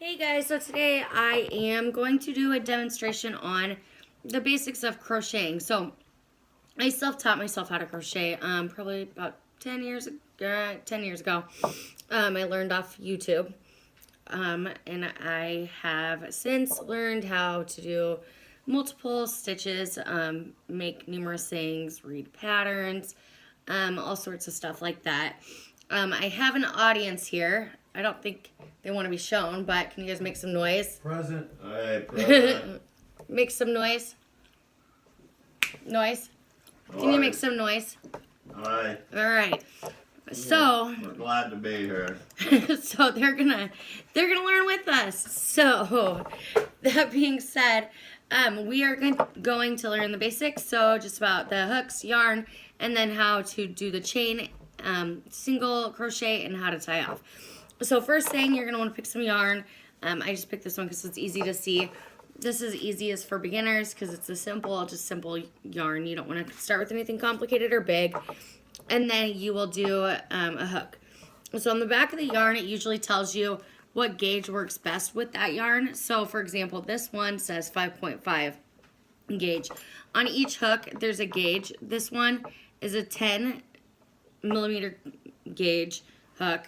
Hey guys, so today I am going to do a demonstration on the basics of crocheting. So I self-taught myself how to crochet probably about 10 years ago. I learned off YouTube. And I have since learned how to do multiple stitches, make numerous things, read patterns, all sorts of stuff like that. I have an audience here. I don't think they want to be shown, but can you guys make some noise? Present. Alright, present. Make some noise. Noise. Can you make some noise? Alright. All right. So We're glad to be here. so they're gonna learn with us. So that being said, we are going to learn the basics. So just about the hooks, yarn, and then how to do the chain, single crochet, and how to tie off. So first thing, you're gonna want to pick some yarn. I just picked this one because it's easy to see. This is easiest for beginners because it's just simple yarn. You don't want to start with anything complicated or big. And then you will do a hook. So on the back of the yarn, it usually tells you what gauge works best with that yarn. So for example, this one says 5.5 gauge. On each hook, there's a gauge. This one is a 10 millimeter gauge hook.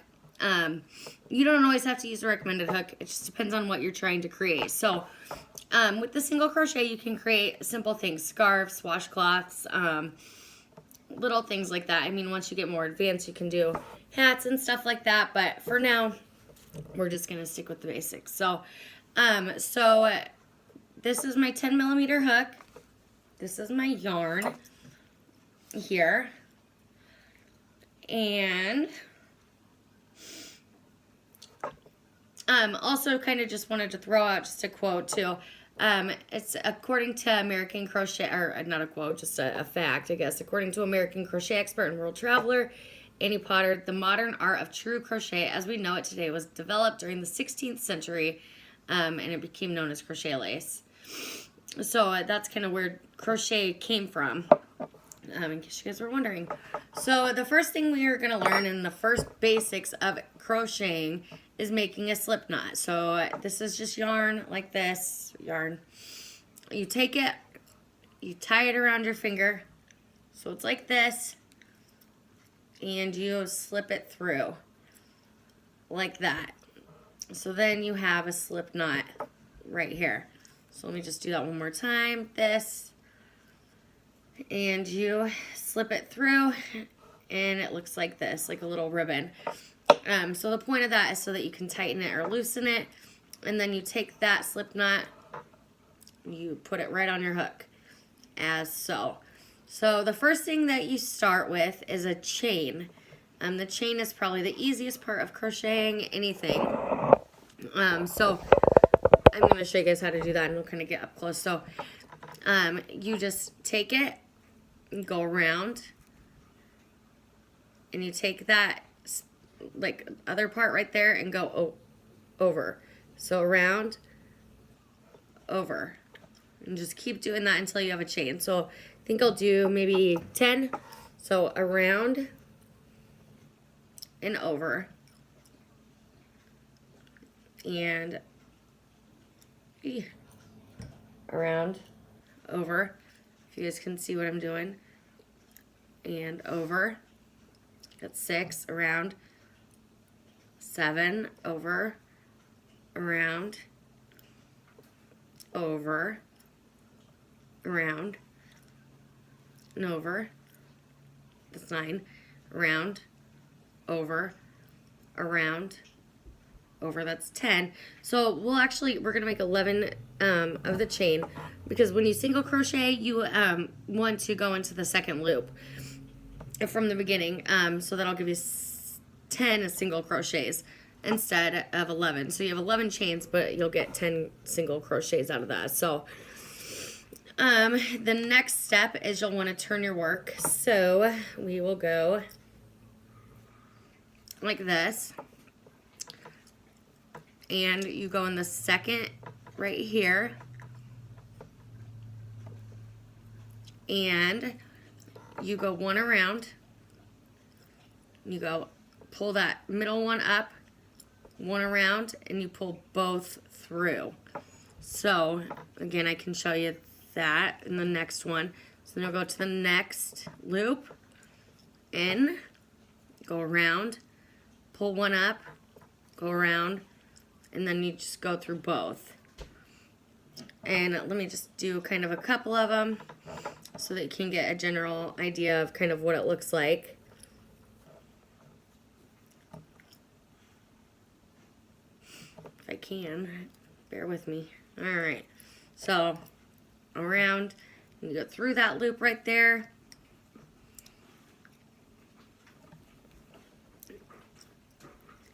You don't always have to use a recommended hook. It just depends on what you're trying to create. So with the single crochet, you can create simple things, scarves, washcloths, little things like that. I mean, once you get more advanced, you can do hats and stuff like that. But for now, we're just going to stick with the basics. So, this is my 10 millimeter hook. This is my yarn here. And also kind of just wanted to throw out just a quote too. It's according to American Crochet, or not a quote, just a fact, I guess. According to American crochet expert and world traveler Annie Potter, the modern art of true crochet as we know it today was developed during the 16th century, and it became known as crochet lace. So that's kind of where crochet came from, in case you guys were wondering. So the first thing we are going to learn in the first basics of crocheting is making a slip knot. So this is just yarn like this, yarn. You take it, you tie it around your finger, so it's like this, and you slip it through like that. So then you have a slip knot right here. So let me just do that one more time. This, and you slip it through, and it looks like this, like a little ribbon. So the point of that is so that you can tighten it or loosen it, and then you take that slip knot, you put it right on your hook, as so. So the first thing that you start with is a chain. The chain is probably the easiest part of crocheting anything. So I'm going to show you guys how to do that, and we'll kind of get up close. So you just take it, and go around, and you take that like other part right there and go over. So around, over, and just keep doing that until you have a chain. So I think I'll do maybe 10. So around and over, and around, over, if you guys can see what I'm doing, and over. That's 6, around, 7, over, around, over, around, and over. That's 9, around, over, around, over. That's 10. So we're gonna make 11 of the chain, because when you single crochet, you want to go into the second loop from the beginning, so that'll give you 10 single crochets instead of 11. So you have 11 chains, but you'll get 10 single crochets out of that. So the next step is you'll want to turn your work. So we will go like this, and you go in the second right here, and you go one around, you go pull that middle one up, one around, and you pull both through. So again, I can show you that in the next one. So then you'll go to the next loop, in, go around, pull one up, go around, and then you just go through both. And let me just do kind of a couple of them so that you can get a general idea of kind of what it looks like. If I can, bear with me. All right, so around, and you go through that loop right there.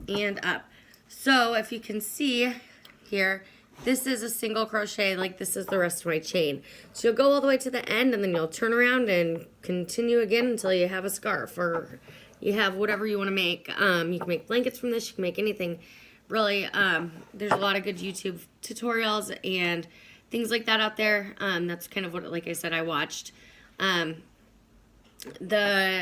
And up. So if you can see here, this is a single crochet, like this is the rest of my chain. So you'll go all the way to the end, and then you'll turn around and continue again until you have a scarf, or you have whatever you want to make. You can make blankets from this, you can make anything. Really, there's a lot of good YouTube tutorials and things like that out there. That's kind of what, like I said, I watched. The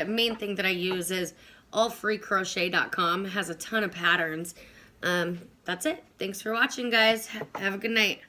main thing that I use is allfreecrochet.com. Has a ton of patterns. That's it. Thanks for watching, guys. Have a good night.